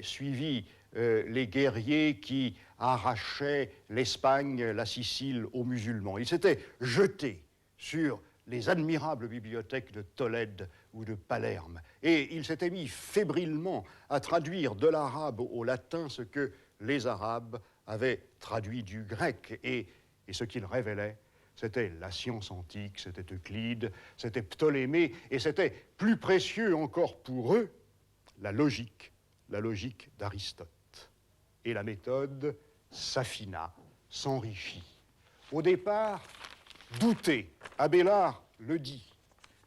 suivi les guerriers qui arrachaient l'Espagne, la Sicile aux musulmans. Il s'était jeté sur les admirables bibliothèques de Tolède ou de Palerme. Et il s'était mis fébrilement à traduire de l'arabe au latin ce que les Arabes avaient traduit du grec. Et ce qu'il révélait, c'était la science antique, c'était Euclide, c'était Ptolémée, et c'était plus précieux encore pour eux, la logique d'Aristote. Et la méthode s'affina, s'enrichit. Au départ, douter. Abélard le dit.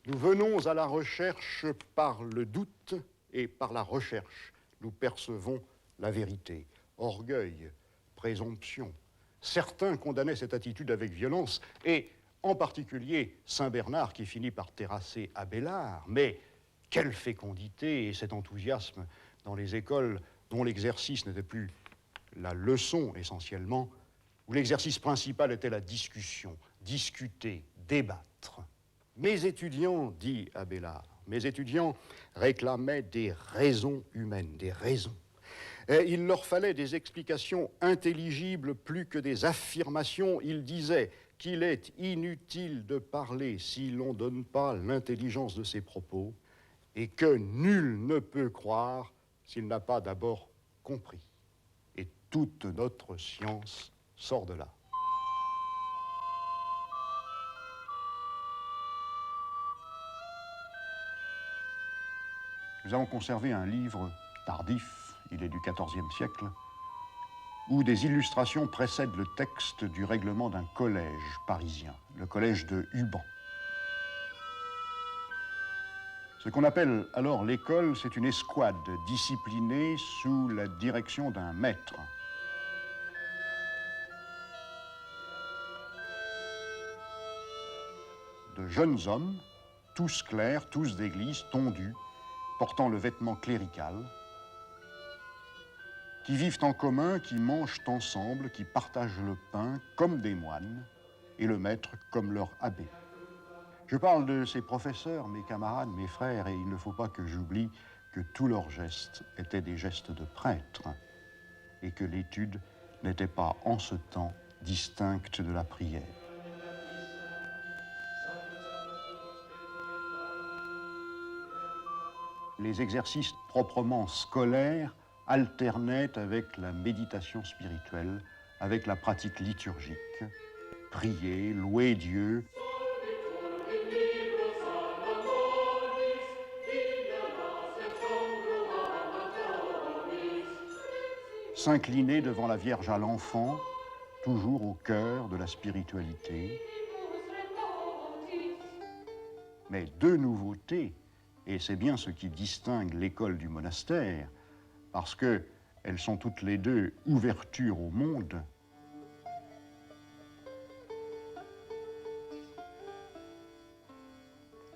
Nous venons à la recherche par le doute et par la recherche, nous percevons la vérité. Orgueil, présomption. Certains condamnaient cette attitude avec violence, et en particulier Saint Bernard qui finit par terrasser Abélard. Mais quelle fécondité et cet enthousiasme dans les écoles dont l'exercice n'était plus la leçon essentiellement, où l'exercice principal était la discussion, discuter, débattre. Mes étudiants, dit Abélard, mes étudiants réclamaient des raisons humaines, des raisons. Et il leur fallait des explications intelligibles plus que des affirmations. Ils disaient qu'il est inutile de parler si l'on ne donne pas l'intelligence de ses propos et que nul ne peut croire s'il n'a pas d'abord compris. Et toute notre science sort de là. Nous avons conservé un livre tardif, il est du XIVe siècle, où des illustrations précèdent le texte du règlement d'un collège parisien, le collège de Huban. Ce qu'on appelle alors l'école, c'est une escouade disciplinée sous la direction d'un maître. De jeunes hommes, tous clercs, tous d'église, tondus, portant le vêtement clérical, qui vivent en commun, qui mangent ensemble, qui partagent le pain comme des moines, et le maître comme leur abbé. Je parle de ces professeurs, mes camarades, mes frères, et il ne faut pas que j'oublie que tous leurs gestes étaient des gestes de prêtres, et que l'étude n'était pas en ce temps distincte de la prière. Les exercices proprement scolaires alternaient avec la méditation spirituelle, avec la pratique liturgique, prier, louer Dieu. S'incliner devant la Vierge à l'enfant, toujours au cœur de la spiritualité. Mais deux nouveautés, et c'est bien ce qui distingue l'école du monastère, parce qu'elles sont toutes les deux ouverture au monde.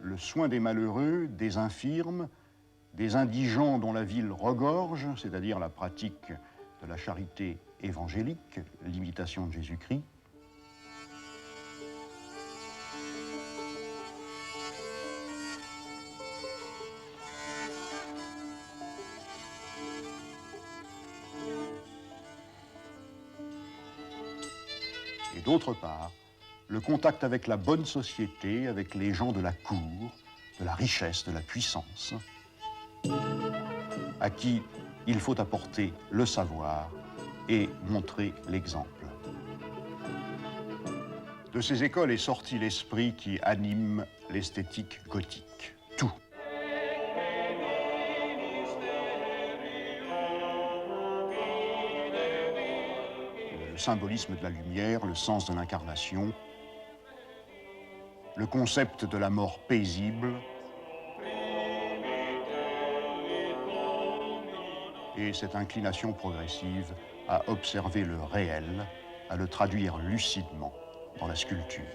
Le soin des malheureux, des infirmes, des indigents dont la ville regorge, c'est-à-dire la pratique de la charité évangélique, l'imitation de Jésus-Christ. Et d'autre part, le contact avec la bonne société, avec les gens de la cour, de la richesse, de la puissance, à qui il faut apporter le savoir et montrer l'exemple. De ces écoles est sorti l'esprit qui anime l'esthétique gothique. Tout. Le symbolisme de la lumière, le sens de l'incarnation, le concept de la mort paisible, et cette inclination progressive à observer le réel, à le traduire lucidement dans la sculpture.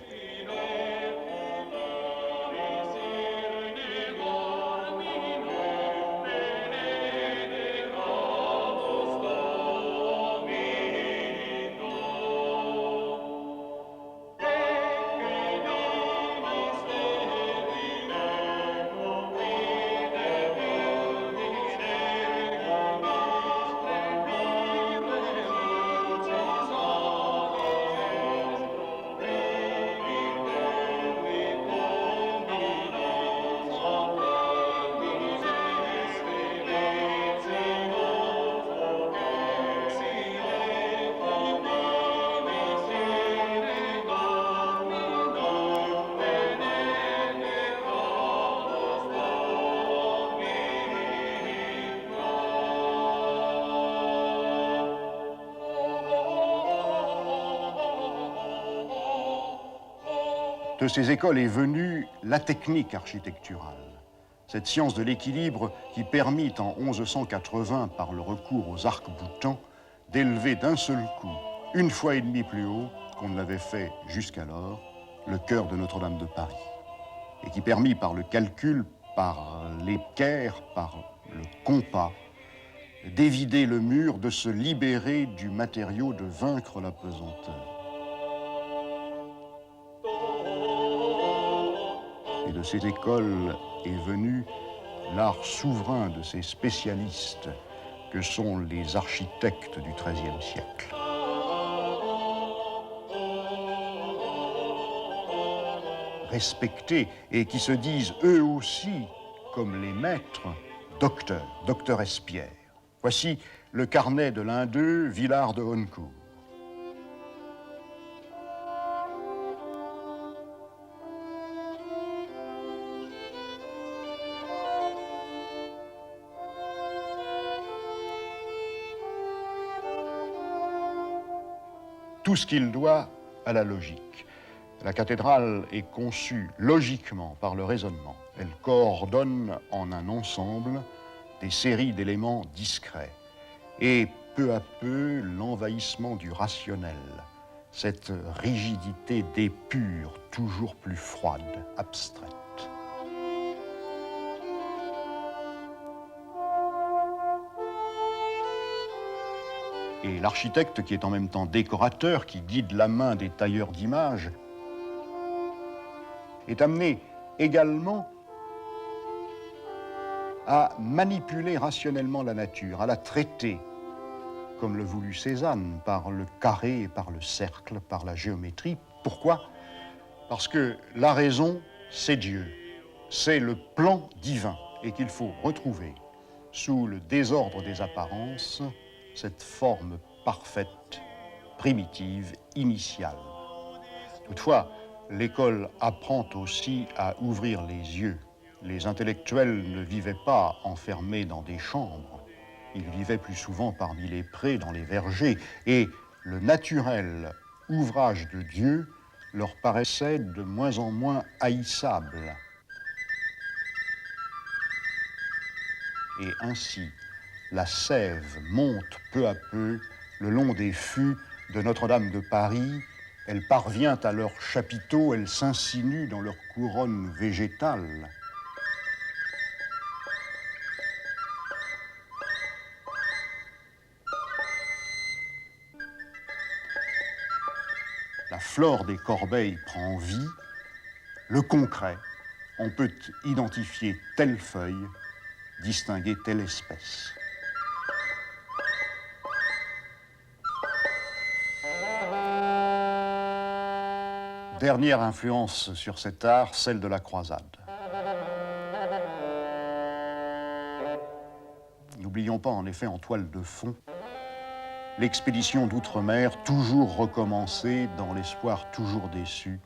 De ces écoles est venue la technique architecturale, cette science de l'équilibre qui permit en 1180, par le recours aux arcs-boutants, d'élever d'un seul coup, 1,5 fois plus haut qu'on ne l'avait fait jusqu'alors, le chœur de Notre-Dame de Paris, et qui permit par le calcul, par l'équerre, par le compas, d'évider le mur, de se libérer du matériau, de vaincre la pesanteur. Et de ces écoles est venu l'art souverain de ces spécialistes que sont les architectes du XIIIe siècle. Respectés et qui se disent eux aussi, comme les maîtres, docteur Espierre. Voici le carnet de l'un d'eux, Villard de Honnecourt. Tout ce qu'il doit à la logique. La cathédrale est conçue logiquement par le raisonnement. Elle coordonne en un ensemble des séries d'éléments discrets. Et peu à peu, l'envahissement du rationnel, cette rigidité des purs, toujours plus froide, abstraite. Et l'architecte, qui est en même temps décorateur, qui guide la main des tailleurs d'images, est amené également à manipuler rationnellement la nature, à la traiter, comme le voulut Cézanne, par le carré et par le cercle, par la géométrie. Pourquoi? Parce que la raison, c'est Dieu, c'est le plan divin, et qu'il faut retrouver sous le désordre des apparences, cette forme parfaite, primitive, initiale. Toutefois, l'école apprend aussi à ouvrir les yeux. Les intellectuels ne vivaient pas enfermés dans des chambres. Ils vivaient plus souvent parmi les prés, dans les vergers, et le naturel ouvrage de Dieu leur paraissait de moins en moins haïssable. Et ainsi, la sève monte peu à peu le long des fûts de Notre-Dame de Paris. Elle parvient à leurs chapiteaux, elle s'insinue dans leur couronne végétale. La flore des corbeilles prend vie. Le concret, on peut identifier telle feuille, distinguer telle espèce. Dernière influence sur cet art, celle de la croisade. N'oublions pas en effet en toile de fond l'expédition d'outre-mer, toujours recommencée dans l'espoir toujours déçu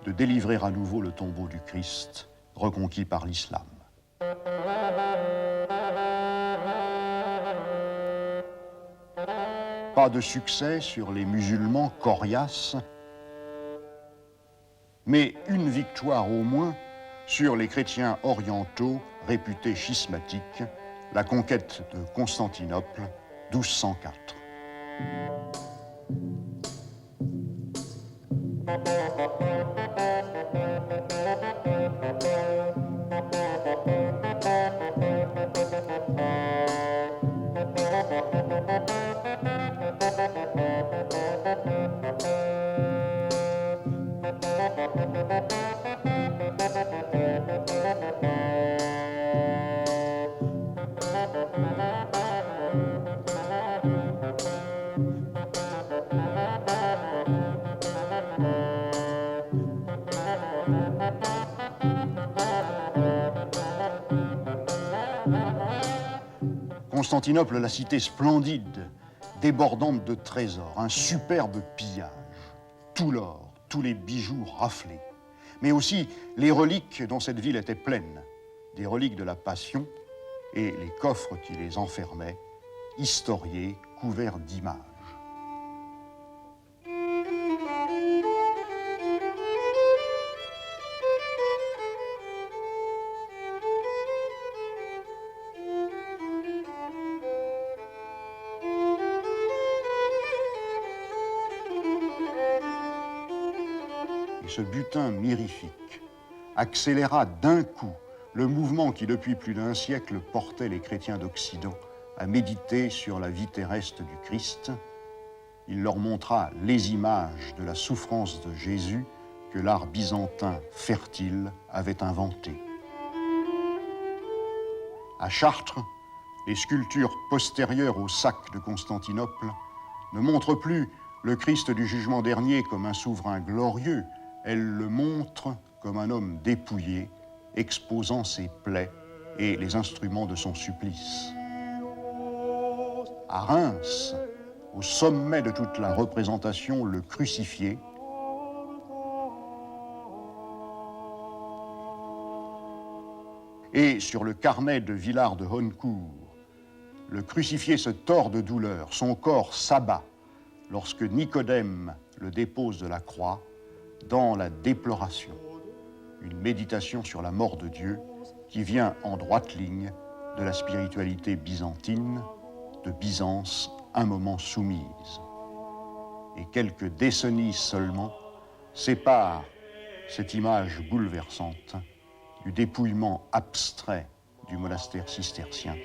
de délivrer à nouveau le tombeau du Christ reconquis par l'islam. Pas de succès sur les musulmans coriaces, mais une victoire au moins sur les chrétiens orientaux réputés schismatiques, la conquête de Constantinople, 1204. Constantinople, la cité splendide, débordante de trésors, un superbe pillage, tout l'or, tous les bijoux raflés, mais aussi les reliques dont cette ville était pleine, des reliques de la Passion et les coffres qui les enfermaient, historiés, couverts d'images. ce butin mirifique, accéléra d'un coup le mouvement qui, depuis plus d'un siècle, portait les chrétiens d'Occident à méditer sur la vie terrestre du Christ. Il leur montra les images de la souffrance de Jésus que l'art byzantin fertile avait inventé. À Chartres, les sculptures postérieures au sac de Constantinople ne montrent plus le Christ du jugement dernier comme un souverain glorieux, elles le montrent comme un homme dépouillé, exposant ses plaies et les instruments de son supplice. À Reims, au sommet de toute la représentation, le crucifié, et sur le carnet de Villard de Honnecourt, le crucifié se tord de douleur, son corps s'abat lorsque Nicodème le dépose de la croix dans la déploration, une méditation sur la mort de Dieu qui vient en droite ligne de la spiritualité byzantine, de Byzance un moment soumise. Et quelques décennies seulement séparent cette image bouleversante du dépouillement abstrait du monastère cistercien.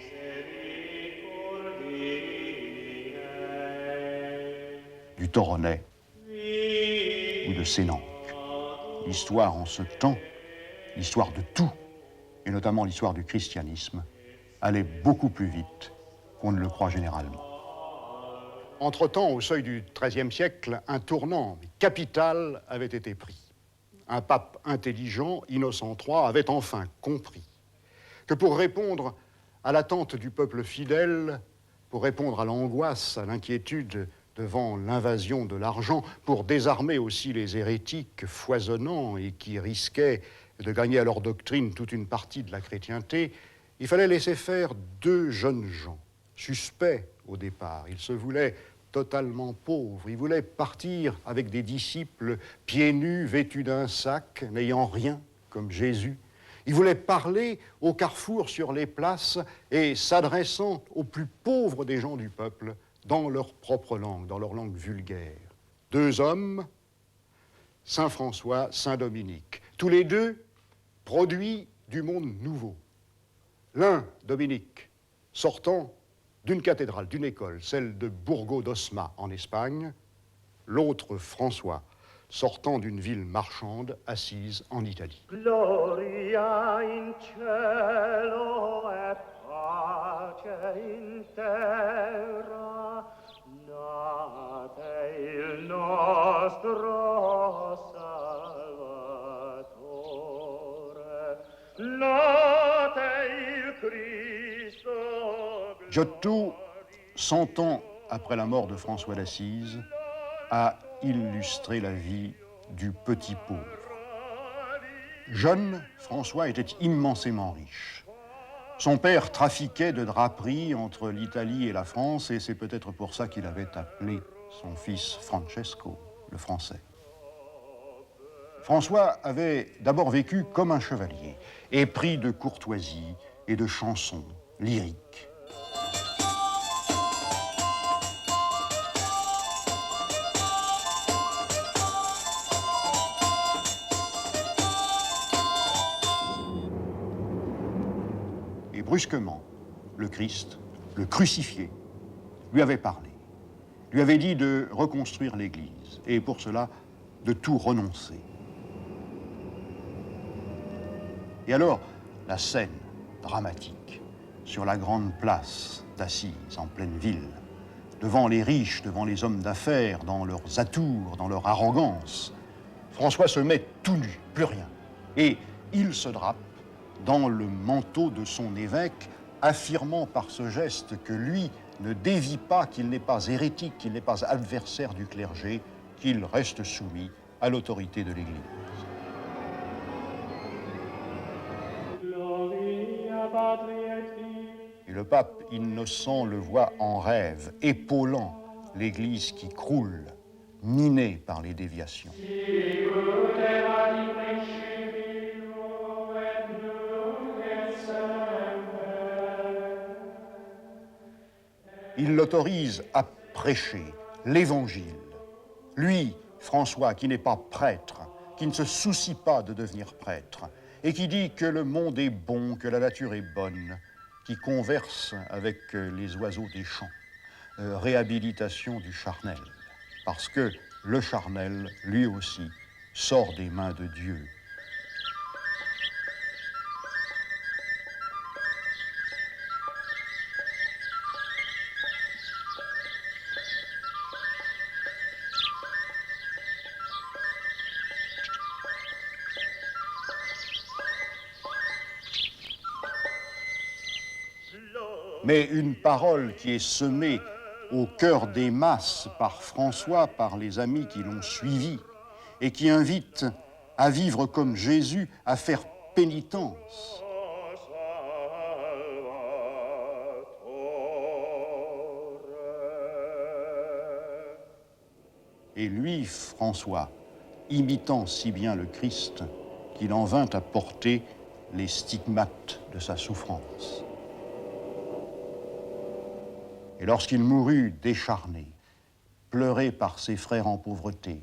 Du Toronnet ou de Sénanque. L'histoire en ce temps, l'histoire de tout, et notamment l'histoire du christianisme, allait beaucoup plus vite qu'on ne le croit généralement. Entre-temps, au seuil du XIIIe siècle, un tournant capital avait été pris. Un pape intelligent, Innocent III, avait enfin compris que pour répondre à l'attente du peuple fidèle, pour répondre à l'angoisse, à l'inquiétude devant l'invasion de l'argent, pour désarmer aussi les hérétiques foisonnants et qui risquaient de gagner à leur doctrine toute une partie de la chrétienté, il fallait laisser faire deux jeunes gens, suspects au départ. Ils se voulaient totalement pauvres. Ils voulaient partir avec des disciples pieds nus, vêtus d'un sac, n'ayant rien, comme Jésus. Ils voulaient parler au carrefour sur les places et s'adressant aux plus pauvres des gens du peuple dans leur propre langue, dans leur langue vulgaire. Deux hommes, Saint François, Saint Dominique, tous les deux produits du monde nouveau. L'un, Dominique, sortant d'une cathédrale, d'une école, celle de Burgo d'Osma en Espagne, l'autre, François, sortant d'une ville marchande assise en Italie. Gloria in cielo et pace in terra, nate il nostro Salvatore, nate il Cristo. Giotto, 100 ans après la mort de François d'Assise, a illustré la vie du petit pauvre. Jeune, François était immensément riche. Son père trafiquait de draperies entre l'Italie et la France, et c'est peut-être pour ça qu'il avait appelé son fils Francesco, le français. François avait d'abord vécu comme un chevalier, épris de courtoisie et de chansons lyriques. Et brusquement, le Christ, le crucifié, lui avait parlé, lui avait dit de reconstruire l'Église, et pour cela, de tout renoncer. Et alors, la scène dramatique, sur la grande place d'Assise, en pleine ville, devant les riches, devant les hommes d'affaires, dans leurs atours, dans leur arrogance, François se met tout nu, plus rien, et il se drape dans le manteau de son évêque, affirmant par ce geste que lui ne dévie pas, qu'il n'est pas hérétique, qu'il n'est pas adversaire du clergé, qu'il reste soumis à l'autorité de l'Église. Et le pape innocent le voit en rêve, épaulant l'Église qui croule, minée par les déviations. Il l'autorise à prêcher l'Évangile. Lui, François, qui n'est pas prêtre, qui ne se soucie pas de devenir prêtre, et qui dit que le monde est bon, que la nature est bonne, qui converse avec les oiseaux des champs. Réhabilitation du charnel, parce que le charnel, lui aussi, sort des mains de Dieu. Mais une parole qui est semée au cœur des masses par François, par les amis qui l'ont suivi, et qui invite à vivre comme Jésus, à faire pénitence. Et lui, François, imitant si bien le Christ, qu'il en vint à porter les stigmates de sa souffrance. Et lorsqu'il mourut décharné, pleuré par ses frères en pauvreté,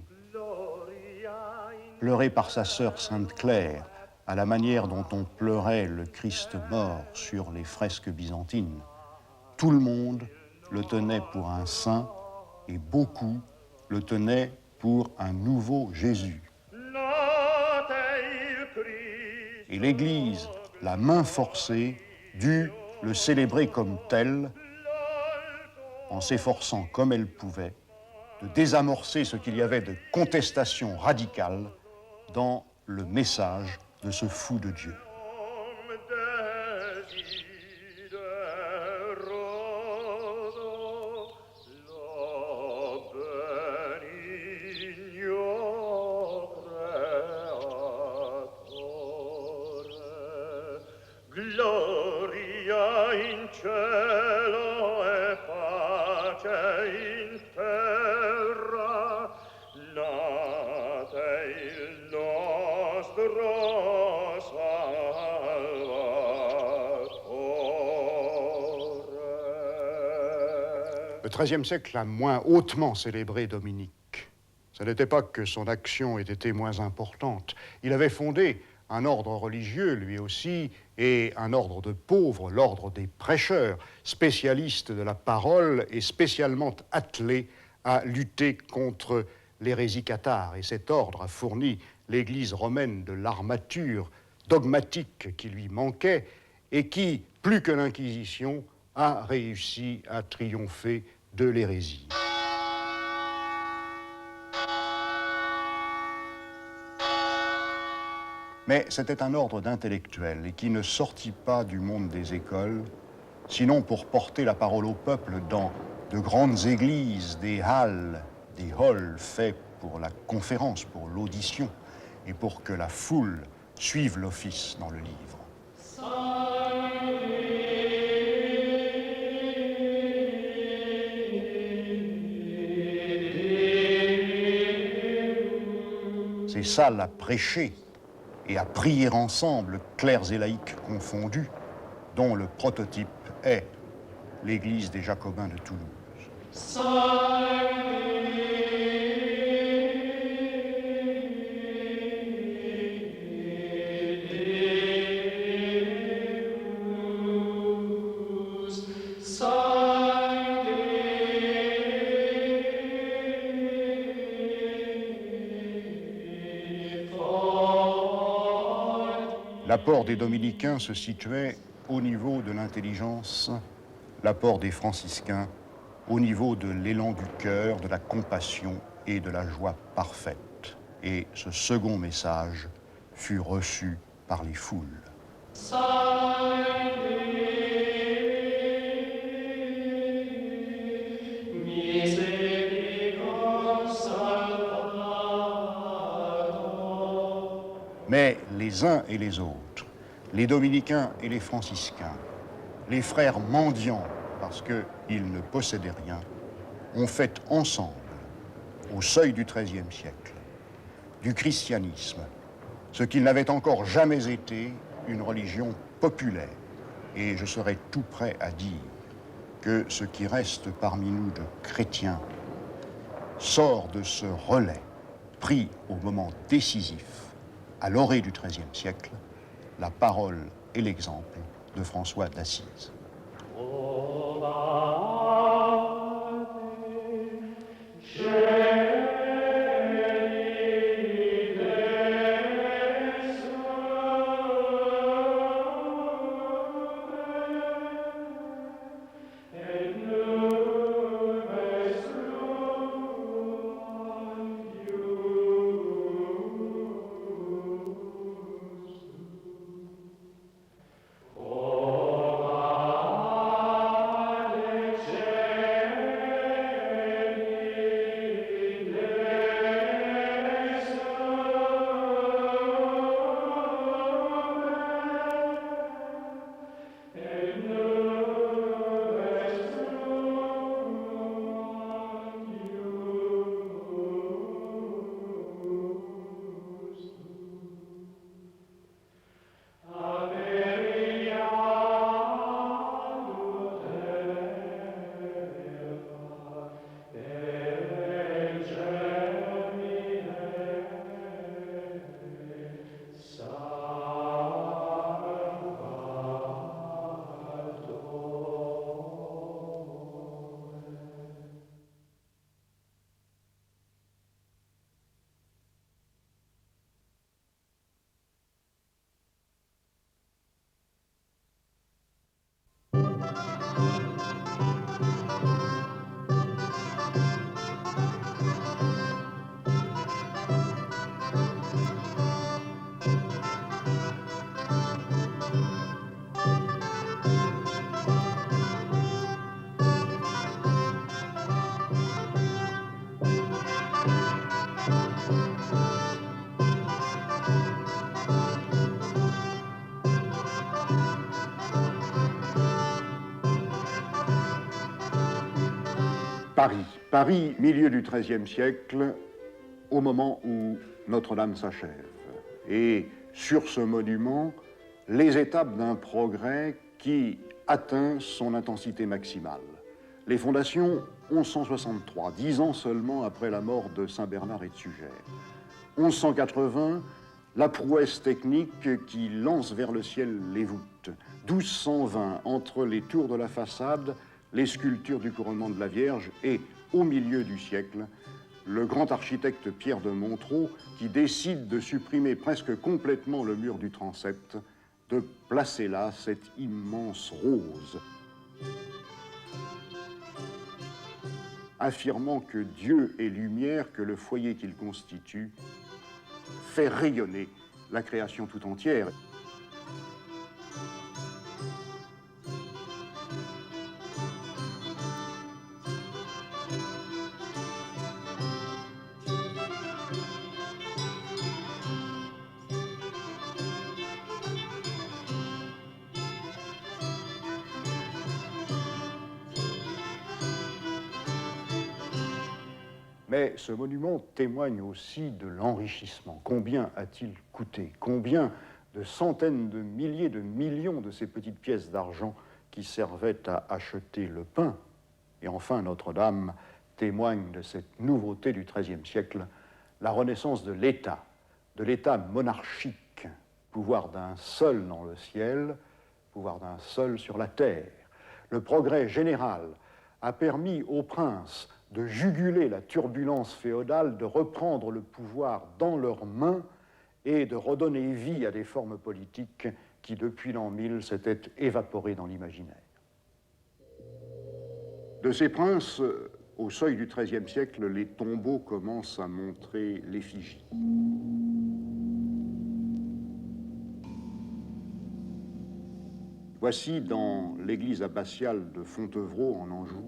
pleuré par sa sœur Sainte-Claire, à la manière dont on pleurait le Christ mort sur les fresques byzantines, tout le monde le tenait pour un saint et beaucoup le tenaient pour un nouveau Jésus. Et l'Église, la main forcée, dut le célébrer comme tel, en s'efforçant comme elle pouvait de désamorcer ce qu'il y avait de contestation radicale dans le message de ce fou de Dieu. Gloria in cielo e pace in terra, nate il nostro Salvatore. Le XIIIe siècle a moins hautement célébré Dominique. Ce n'était pas que son action ait été moins importante. Il avait fondé un ordre religieux, lui aussi, et un ordre de pauvres, l'ordre des prêcheurs, spécialistes de la parole et spécialement attelés à lutter contre l'hérésie cathare. Et cet ordre a fourni l'Église romaine de l'armature dogmatique qui lui manquait et qui, plus que l'Inquisition, a réussi à triompher de l'hérésie. Mais c'était un ordre d'intellectuels et qui ne sortit pas du monde des écoles, sinon pour porter la parole au peuple dans de grandes églises, des halles, des halls faits pour la conférence, pour l'audition, et pour que la foule suive l'office dans le livre. Ces salles à prêcher et à prier ensemble, clercs et laïcs confondus, dont le prototype est l'église des Jacobins de Toulouse. L'apport des dominicains se situait au niveau de l'intelligence, l'apport des franciscains au niveau de l'élan du cœur, de la compassion et de la joie parfaite. Et ce second message fut reçu par les foules. Mais les uns et les autres, les dominicains et les franciscains, les frères mendiants, parce qu'ils ne possédaient rien, ont fait ensemble, au seuil du XIIIe siècle, du christianisme, ce qu'il n'avait encore jamais été, une religion populaire. Et je serais tout prêt à dire que ce qui reste parmi nous de chrétiens sort de ce relais pris au moment décisif, à l'orée du XIIIe siècle, la parole et l'exemple de François d'Assise. Paris, milieu du XIIIe siècle, au moment où Notre-Dame s'achève. Et sur ce monument, les étapes d'un progrès qui atteint son intensité maximale. Les fondations, 1163, 10 ans seulement après la mort de Saint Bernard et de Sugère. 1180, la prouesse technique qui lance vers le ciel les voûtes. 1220, entre les tours de la façade, les sculptures du couronnement de la Vierge et, au milieu du siècle, le grand architecte Pierre de Montereau qui décide de supprimer presque complètement le mur du transept, de placer là cette immense rose, affirmant que Dieu est lumière, que le foyer qu'il constitue fait rayonner la création tout entière. Mais ce monument témoigne aussi de l'enrichissement. Combien a-t-il coûté? Combien de centaines de milliers de millions de ces petites pièces d'argent qui servaient à acheter le pain? Et enfin, Notre-Dame témoigne de cette nouveauté du XIIIe siècle, la renaissance de l'État monarchique, pouvoir d'un seul dans le ciel, pouvoir d'un seul sur la terre. Le progrès général a permis aux princes de juguler la turbulence féodale, de reprendre le pouvoir dans leurs mains et de redonner vie à des formes politiques qui, depuis l'an 1000, s'étaient évaporées dans l'imaginaire. De ces princes, au seuil du XIIIe siècle, les tombeaux commencent à montrer l'effigie. Voici dans l'église abbatiale de Fontevraud, en Anjou,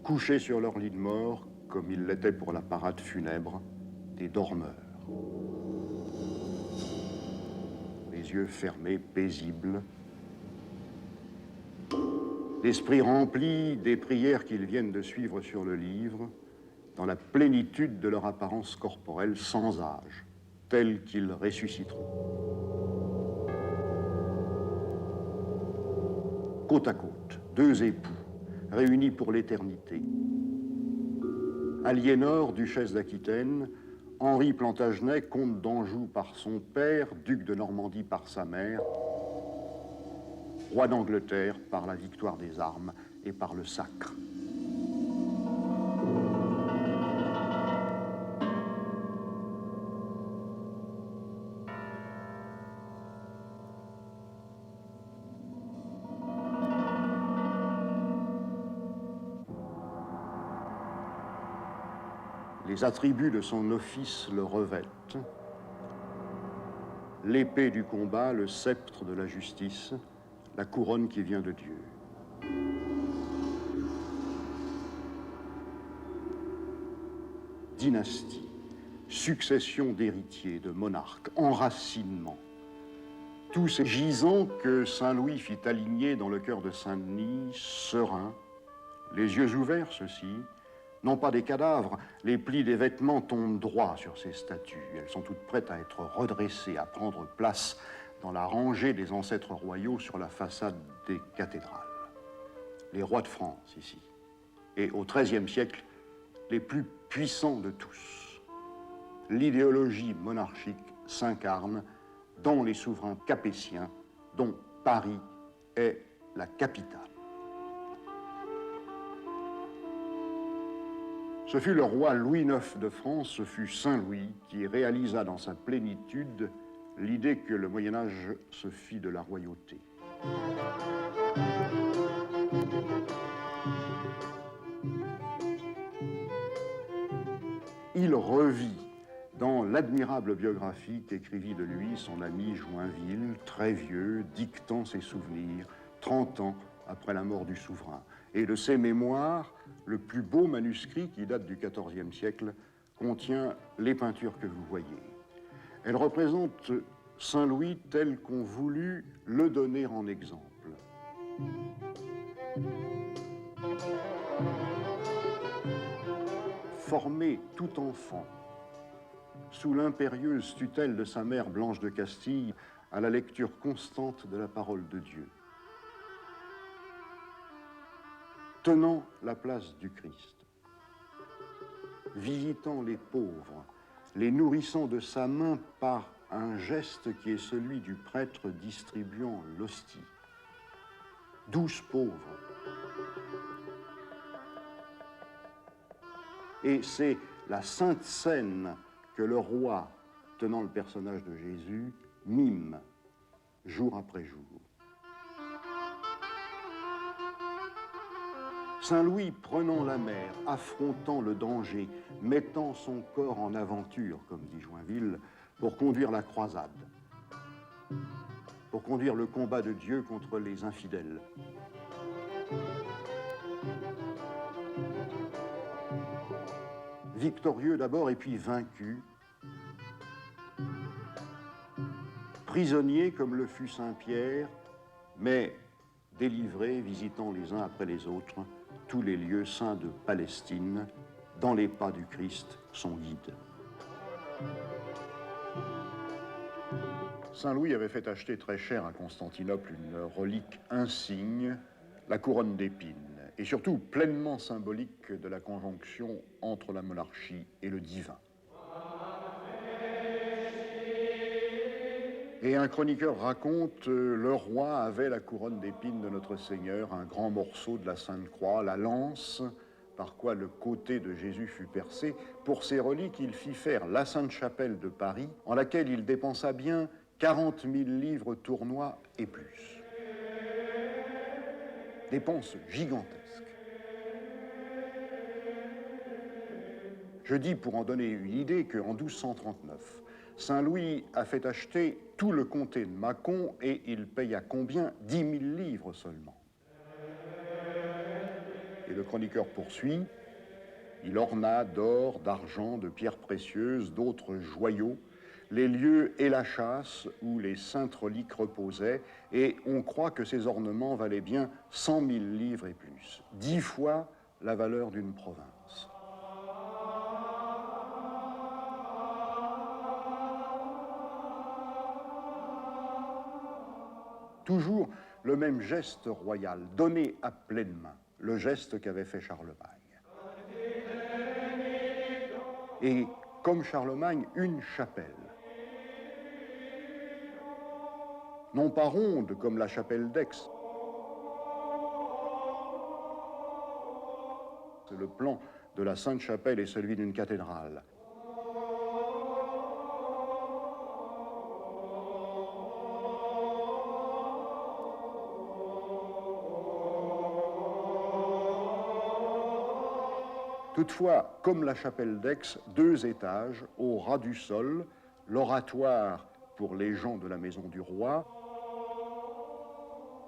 couchés sur leur lit de mort, comme ils l'étaient pour la parade funèbre, des dormeurs. Les yeux fermés, paisibles, l'esprit rempli des prières qu'ils viennent de suivre sur le livre, dans la plénitude de leur apparence corporelle sans âge, tels qu'ils ressusciteront. Côte à côte, deux époux, réunis pour l'éternité. Aliénor, duchesse d'Aquitaine, Henri Plantagenet, comte d'Anjou par son père, duc de Normandie par sa mère, roi d'Angleterre par la victoire des armes et par le sacre. Les attributs de son office le revêtent. L'épée du combat, le sceptre de la justice, la couronne qui vient de Dieu. Dynastie, succession d'héritiers, de monarques, enracinement. Tous ces gisants que Saint-Louis fit aligner dans le cœur de Saint-Denis, sereins, les yeux ouverts, ceux-ci, non pas des cadavres, les plis des vêtements tombent droit sur ces statues. Elles sont toutes prêtes à être redressées, à prendre place dans la rangée des ancêtres royaux sur la façade des cathédrales. Les rois de France, ici. Et au XIIIe siècle, les plus puissants de tous. L'idéologie monarchique s'incarne dans les souverains capétiens, dont Paris est la capitale. Ce fut le roi Louis IX de France, ce fut Saint Louis qui réalisa dans sa plénitude l'idée que le Moyen-Âge se fit de la royauté. Il revit dans l'admirable biographie qu'écrivit de lui son ami Joinville, très vieux, dictant ses souvenirs, 30 ans après la mort du souverain. Et de ses mémoires, le plus beau manuscrit qui date du XIVe siècle contient les peintures que vous voyez. Elles représentent Saint-Louis tel qu'on voulut le donner en exemple. Formé tout enfant, sous l'impérieuse tutelle de sa mère Blanche de Castille, à la lecture constante de la parole de Dieu. Tenant la place du Christ, visitant les pauvres, les nourrissant de sa main par un geste qui est celui du prêtre distribuant l'hostie. 12 pauvres. Et c'est la sainte scène que le roi, tenant le personnage de Jésus, mime jour après jour. Saint-Louis prenant la mer, affrontant le danger, mettant son corps en aventure, comme dit Joinville, pour conduire la croisade, pour conduire le combat de Dieu contre les infidèles. Victorieux d'abord et puis vaincu, prisonnier comme le fut Saint-Pierre, mais délivré, visitant les uns après les autres tous les lieux saints de Palestine, dans les pas du Christ, son guide. Saint-Louis avait fait acheter très cher à Constantinople une relique insigne, la couronne d'épines, et surtout pleinement symbolique de la conjonction entre la monarchie et le divin. Et un chroniqueur raconte, le roi avait la couronne d'épines de notre Seigneur, un grand morceau de la Sainte Croix, la lance, par quoi le côté de Jésus fut percé. Pour ces reliques, il fit faire la Sainte-Chapelle de Paris, en laquelle il dépensa bien 40 000 livres tournois et plus. Dépenses gigantesques. Je dis, pour en donner une idée, qu'en 1239, Saint-Louis a fait acheter tout le comté de Mâcon et il paye à combien? 10 000 livres seulement. Et le chroniqueur poursuit, il orna d'or, d'argent, de pierres précieuses, d'autres joyaux, les lieux et la chasse où les saintes reliques reposaient, et on croit que ces ornements valaient bien 100 000 livres et plus, 10 fois la valeur d'une province. Toujours le même geste royal, donné à pleine main, le geste qu'avait fait Charlemagne. Et comme Charlemagne, une chapelle. Non pas ronde comme la chapelle d'Aix. Le plan de la Sainte-Chapelle est celui d'une cathédrale. Toutefois, comme la chapelle d'Aix, 2 étages, au ras du sol, l'oratoire pour les gens de la maison du roi,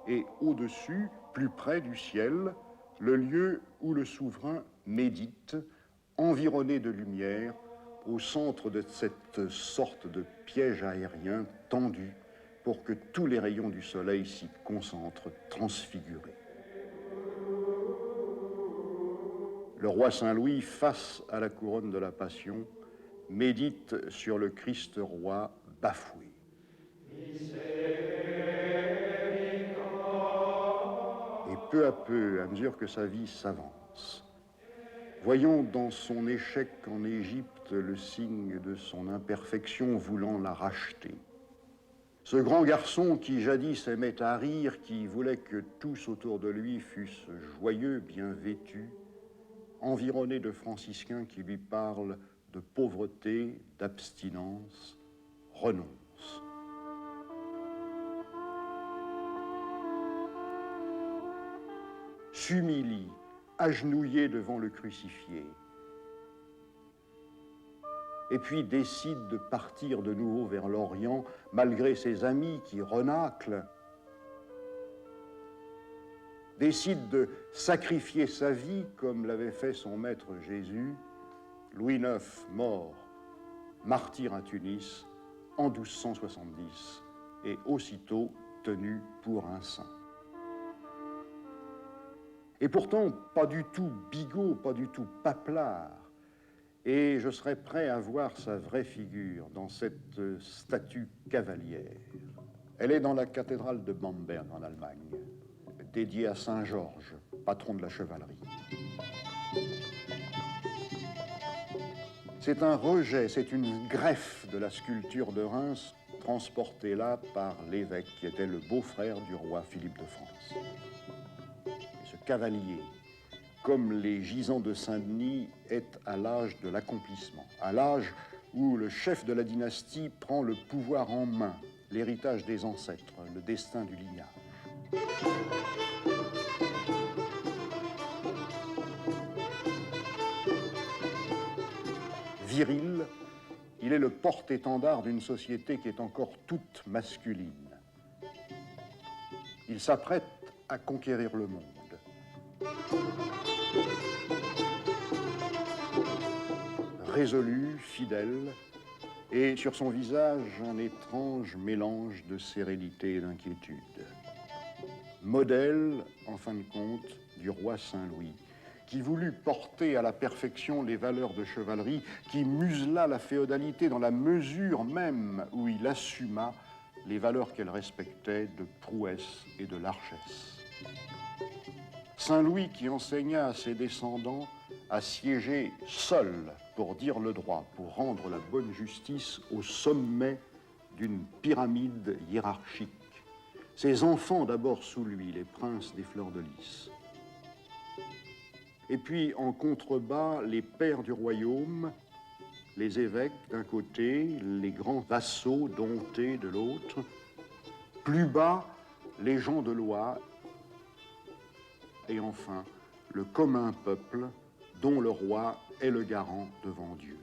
et au-dessus, plus près du ciel, le lieu où le souverain médite, environné de lumière, au centre de cette sorte de piège aérien tendu pour que tous les rayons du soleil s'y concentrent, transfigurés. Le roi Saint-Louis, face à la couronne de la Passion, médite sur le Christ roi bafoué. Et peu à peu, à mesure que sa vie s'avance, voyons dans son échec en Égypte le signe de son imperfection voulant la racheter. Ce grand garçon qui jadis aimait à rire, qui voulait que tous autour de lui fussent joyeux, bien vêtus, environné de franciscains qui lui parlent de pauvreté, d'abstinence, renonce. S'humilie, agenouillé devant le crucifié, et puis décide de partir de nouveau vers l'Orient, malgré ses amis qui renâclent, décide de sacrifier sa vie comme l'avait fait son maître Jésus, Louis IX mort, martyr à Tunis, en 1270, et aussitôt tenu pour un saint. Et pourtant, pas du tout bigot, pas du tout paplard, et je serais prêt à voir sa vraie figure dans cette statue cavalière. Elle est dans la cathédrale de Bamberg, en Allemagne, dédiée à Saint Georges, patron de la chevalerie. C'est un rejet, c'est une greffe de la sculpture de Reims, transportée là par l'évêque qui était le beau-frère du roi Philippe de France. Et ce cavalier, comme les gisants de Saint-Denis, est à l'âge de l'accomplissement, à l'âge où le chef de la dynastie prend le pouvoir en main, l'héritage des ancêtres, le destin du lignage. Viril, il est le porte-étendard d'une société qui est encore toute masculine. Il s'apprête à conquérir le monde. Résolu, fidèle, et sur son visage un étrange mélange de sérénité et d'inquiétude. Modèle, en fin de compte, du roi Saint-Louis, qui voulut porter à la perfection les valeurs de chevalerie, qui musela la féodalité dans la mesure même où il assuma les valeurs qu'elle respectait de prouesse et de largesse. Saint-Louis qui enseigna à ses descendants à siéger seul pour dire le droit, pour rendre la bonne justice au sommet d'une pyramide hiérarchique. Ses enfants d'abord sous lui, les princes des fleurs de lys. Et puis en contrebas, les pairs du royaume, les évêques d'un côté, les grands vassaux domptés de l'autre. Plus bas, les gens de loi. Et enfin, le commun peuple dont le roi est le garant devant Dieu.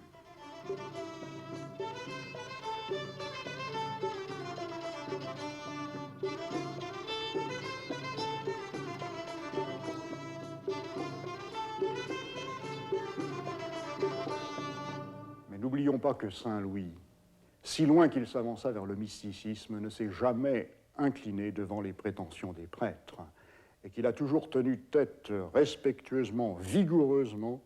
Mais n'oublions pas que Saint-Louis, si loin qu'il s'avança vers le mysticisme, ne s'est jamais incliné devant les prétentions des prêtres, et qu'il a toujours tenu tête respectueusement, vigoureusement,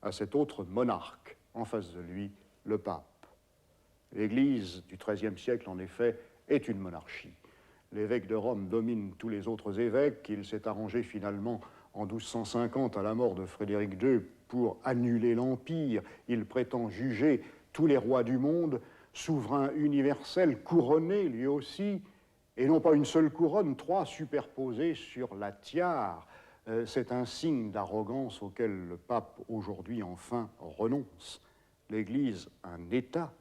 à cet autre monarque en face de lui, le pape. L'Église du XIIIe siècle, en effet, est une monarchie. L'évêque de Rome domine tous les autres évêques. Il s'est arrangé finalement en 1250, à la mort de Frédéric II, pour annuler l'Empire. Il prétend juger tous les rois du monde, souverain universel, couronné lui aussi, et non pas une seule couronne, 3 superposées sur la tiare. C'est un signe d'arrogance auquel le pape aujourd'hui enfin renonce. L'Église, un État,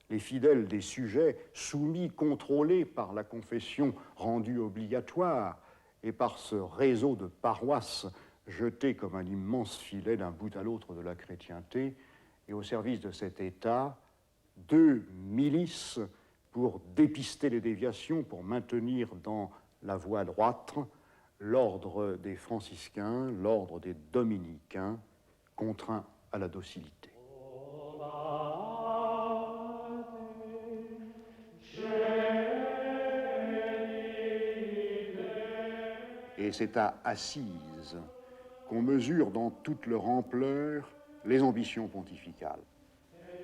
les fidèles des sujets soumis, contrôlés par la confession rendue obligatoire et par ce réseau de paroisses jeté comme un immense filet d'un bout à l'autre de la chrétienté, et au service de cet État, 2 milices pour dépister les déviations, pour maintenir dans la voie droite l'ordre des franciscains, l'ordre des dominicains, contraints à la docilité. Et c'est à Assise qu'on mesure dans toute leur ampleur les ambitions pontificales.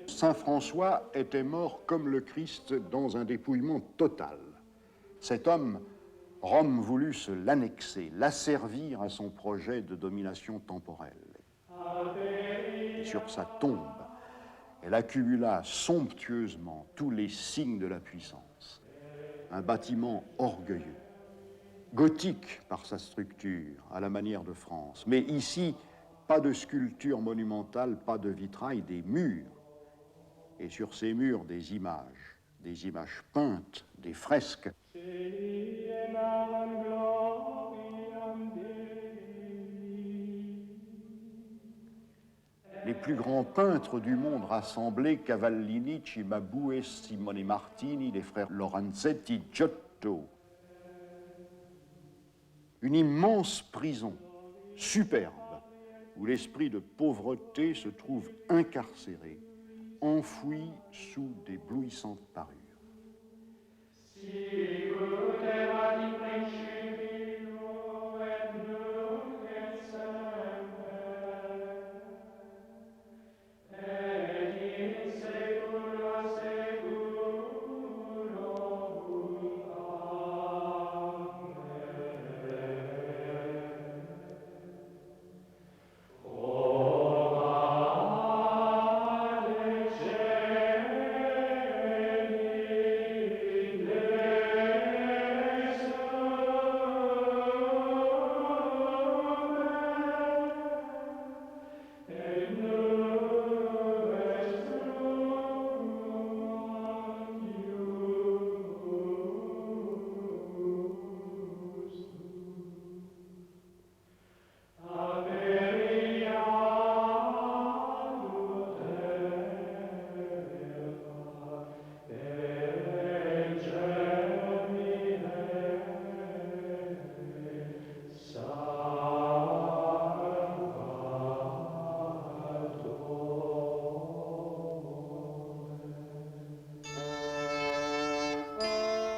Saint François était mort comme le Christ dans un dépouillement total. Cet homme, Rome voulut se l'annexer, l'asservir à son projet de domination temporelle. Et sur sa tombe, elle accumula somptueusement tous les signes de la puissance. Un bâtiment orgueilleux, gothique par sa structure, à la manière de France. Mais ici, pas de sculpture monumentale, pas de vitrail, des murs. Et sur ces murs, des images peintes, des fresques. Les plus grands peintres du monde rassemblés, Cavallini, Cimabue, Simone Martini, les frères Lorenzetti, Giotto. Une immense prison, superbe, où l'esprit de pauvreté se trouve incarcéré, enfoui sous d'éblouissantes parures.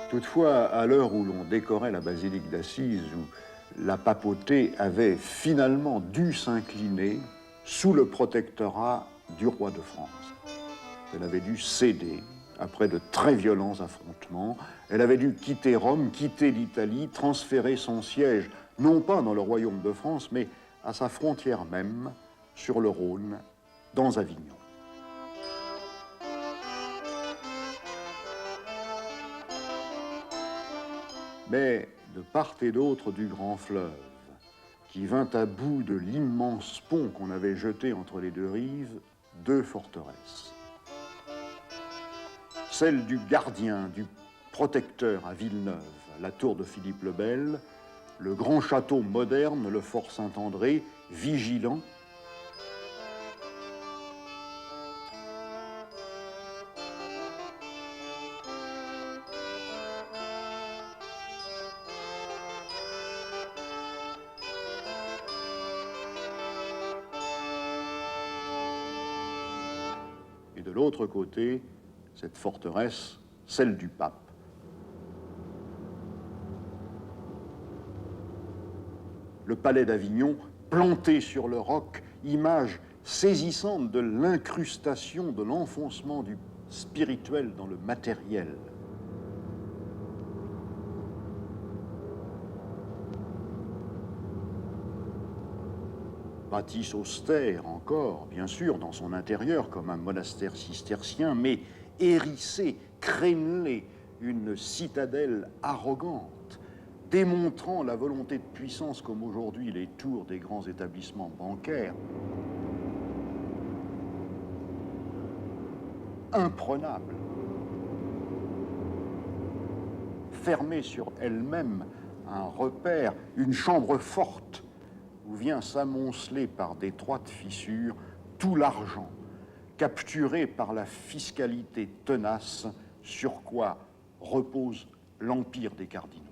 Toutefois, à l'heure où l'on décorait la basilique d'Assise, où la papauté avait finalement dû s'incliner sous le protectorat du roi de France, elle avait dû céder après de très violents affrontements, elle avait dû quitter Rome, quitter l'Italie, transférer son siège, non pas dans le royaume de France, mais à sa frontière même, sur le Rhône, dans Avignon. Mais de part et d'autre du grand fleuve, qui vint à bout de l'immense pont qu'on avait jeté entre les 2 rives, 2 forteresses. Celle du gardien, du protecteur à Villeneuve, la tour de Philippe le Bel, le grand château moderne, le fort Saint-André, vigilant. Et de l'autre côté, cette forteresse, celle du pape. Le palais d'Avignon, planté sur le roc, image saisissante de l'incrustation, de l'enfoncement du spirituel dans le matériel. bâtisse austère encore, bien sûr, dans son intérieur, comme un monastère cistercien, mais hérissée, crénelée, une citadelle arrogante, démontrant la volonté de puissance comme aujourd'hui les tours des grands établissements bancaires. Imprenable, fermée sur elle-même, un repère, une chambre forte où vient s'amonceler par d'étroites fissures tout l'argent, capturé par la fiscalité tenace sur quoi repose l'empire des cardinaux.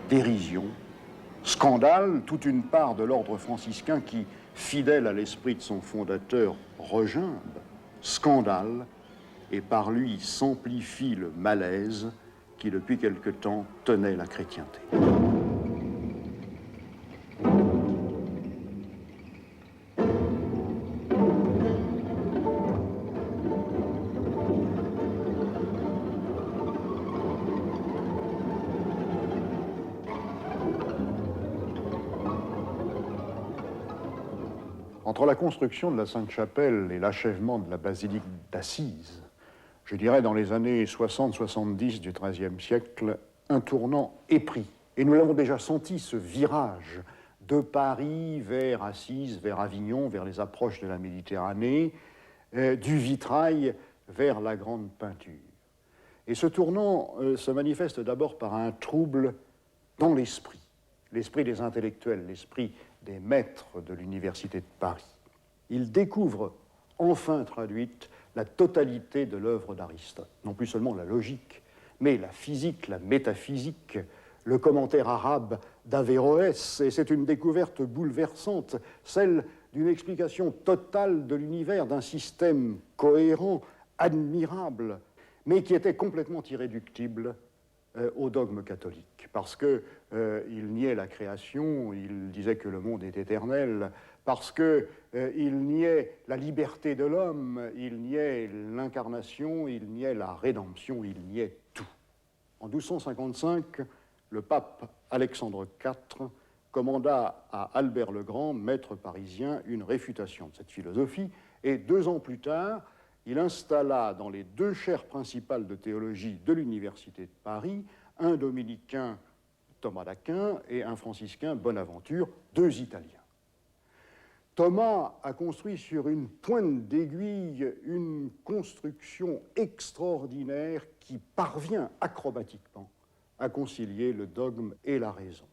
Dérision, scandale, toute une part de l'ordre franciscain qui, fidèle à l'esprit de son fondateur, regimbe, scandale, et par lui s'amplifie le malaise qui, depuis quelque temps, tenait la chrétienté. Entre la construction de la Sainte-Chapelle et l'achèvement de la basilique d'Assise, je dirais dans les années 60-70 du XIIIe siècle, un tournant est pris. Et nous l'avons déjà senti, ce virage de Paris vers Assise, vers Avignon, vers les approches de la Méditerranée, du vitrail vers la grande peinture. Et ce tournant se manifeste d'abord par un trouble dans l'esprit des intellectuels, l'esprit des maîtres de l'Université de Paris. Ils découvrent, enfin traduite, la totalité de l'œuvre d'Aristote. Non plus seulement la logique, mais la physique, la métaphysique, le commentaire arabe d'Averroès. Et c'est une découverte bouleversante, celle d'une explication totale de l'univers, d'un système cohérent, admirable, mais qui était complètement irréductible au dogme catholique, parce qu'il niait la création, il disait que le monde est éternel, parce qu'il niait la liberté de l'homme, il niait l'incarnation, il niait la rédemption, il niait tout. En 1255, le pape Alexandre IV commanda à Albert le Grand, maître parisien, une réfutation de cette philosophie, et 2 ans plus tard, il installa dans les 2 chaires principales de théologie de l'Université de Paris un dominicain, Thomas d'Aquin, et un franciscain, Bonaventure, 2 Italiens. Thomas a construit sur une pointe d'aiguille une construction extraordinaire qui parvient acrobatiquement à concilier le dogme et la raison.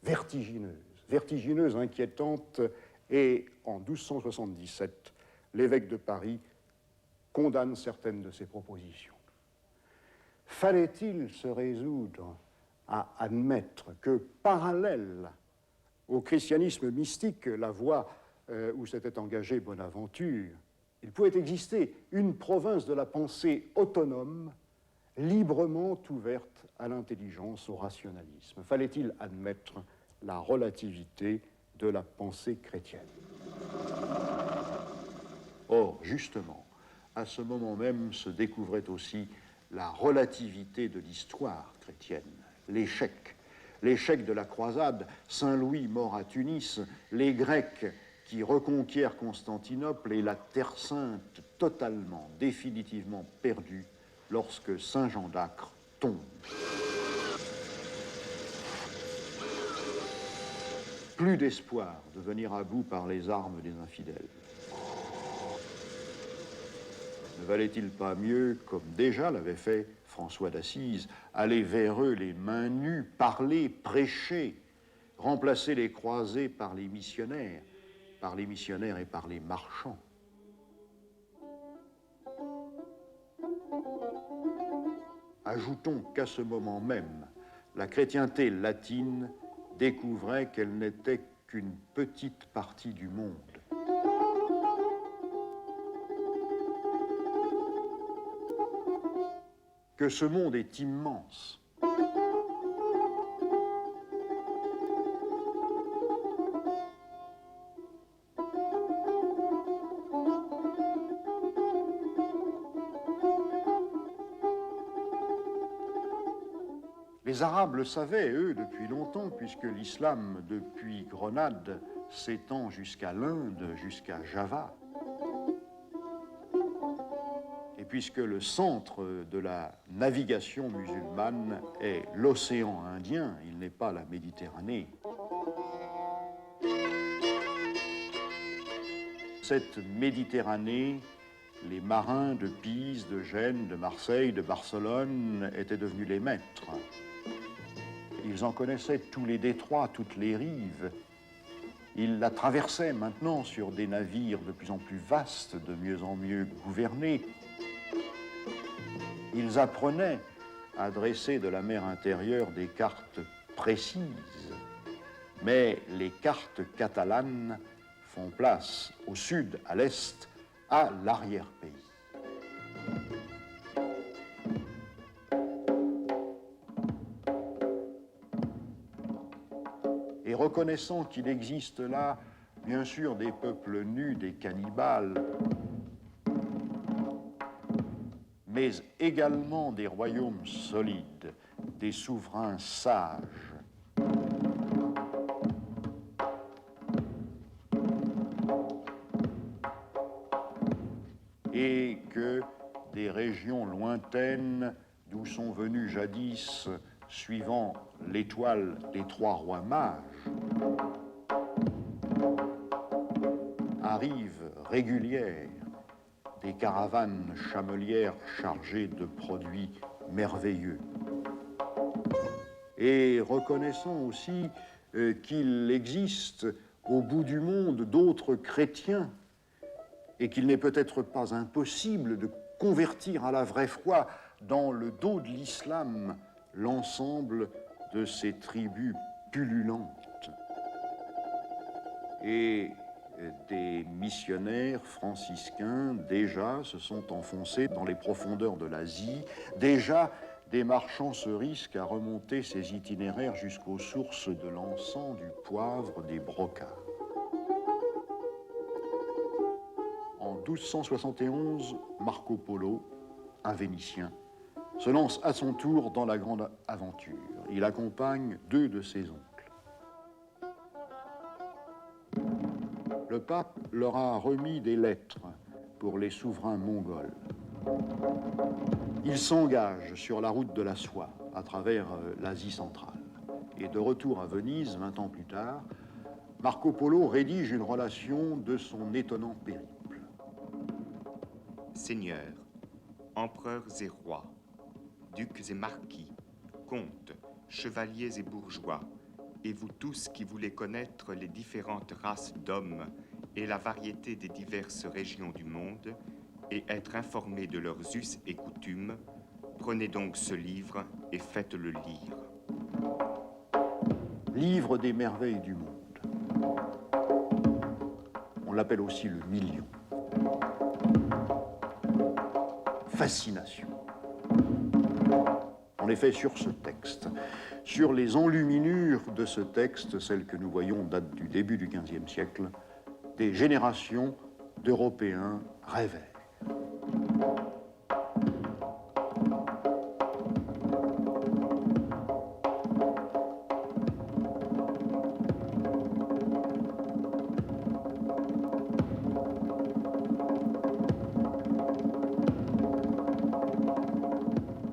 Vertigineuse, inquiétante, et en 1277, l'évêque de Paris condamne certaines de ses propositions. Fallait-il se résoudre à admettre que, parallèle au christianisme mystique, la voie où s'était engagé Bonaventure, il pouvait exister une province de la pensée autonome, librement ouverte à l'intelligence, au rationalisme? Fallait-il admettre la relativité de la pensée chrétienne? Or, justement, à ce moment même se découvrait aussi la relativité de l'histoire chrétienne, l'échec de la croisade, Saint-Louis mort à Tunis, les Grecs qui reconquièrent Constantinople et la Terre Sainte totalement, définitivement perdue lorsque Saint Jean d'Acre tombe. Plus d'espoir de venir à bout par les armes des infidèles. Ne valait-il pas mieux, comme déjà l'avait fait François d'Assise, aller vers eux les mains nues, parler, prêcher, remplacer les croisés par les missionnaires et par les marchands. Ajoutons qu'à ce moment même, la chrétienté latine découvrait qu'elle n'était qu'une petite partie du monde. Que ce monde est immense. Les Arabes le savaient, eux, depuis longtemps, puisque l'islam, depuis Grenade, s'étend jusqu'à l'Inde, jusqu'à Java. Et puisque le centre de la navigation musulmane est l'océan Indien, il n'est pas la Méditerranée. Cette Méditerranée, les marins de Pise, de Gênes, de Marseille, de Barcelone étaient devenus les maîtres. Ils en connaissaient tous les détroits, toutes les rives. Ils la traversaient maintenant sur des navires de plus en plus vastes, de mieux en mieux gouvernés. Ils apprenaient à dresser de la mer intérieure des cartes précises. Mais les cartes catalanes font place au sud, à l'est, à l'arrière-pays. Et reconnaissant qu'il existe là, bien sûr, des peuples nus, des cannibales, mais également des royaumes solides, des souverains sages, et que des régions lointaines d'où sont venus jadis, suivant l'étoile des trois rois mages, arrivent régulières des caravanes chamelières chargées de produits merveilleux. Et reconnaissant aussi qu'il existe au bout du monde d'autres chrétiens et qu'il n'est peut-être pas impossible de convertir à la vraie foi dans le dos de l'islam l'ensemble de ces tribus pullulantes. Et des missionnaires franciscains déjà se sont enfoncés dans les profondeurs de l'Asie. Déjà, des marchands se risquent à remonter ces itinéraires jusqu'aux sources de l'encens, du poivre, des brocards. En 1271, Marco Polo, un Vénitien, se lance à son tour dans la grande aventure. Il accompagne 2 de ses oncles. Le pape leur a remis des lettres pour les souverains mongols. Ils s'engagent sur la route de la soie à travers l'Asie centrale. Et de retour à Venise, 20 ans plus tard, Marco Polo rédige une relation de son étonnant périple. Seigneurs, empereurs et rois, ducs et marquis, comtes, chevaliers et bourgeois, et vous tous qui voulez connaître les différentes races d'hommes et la variété des diverses régions du monde, et être informés de leurs us et coutumes, prenez donc ce livre et faites-le lire. Livre des merveilles du monde. On l'appelle aussi le million. Fascination. En effet, sur ce texte, sur les enluminures de ce texte, celles que nous voyons datent du début du XVe siècle, des générations d'Européens rêvaient.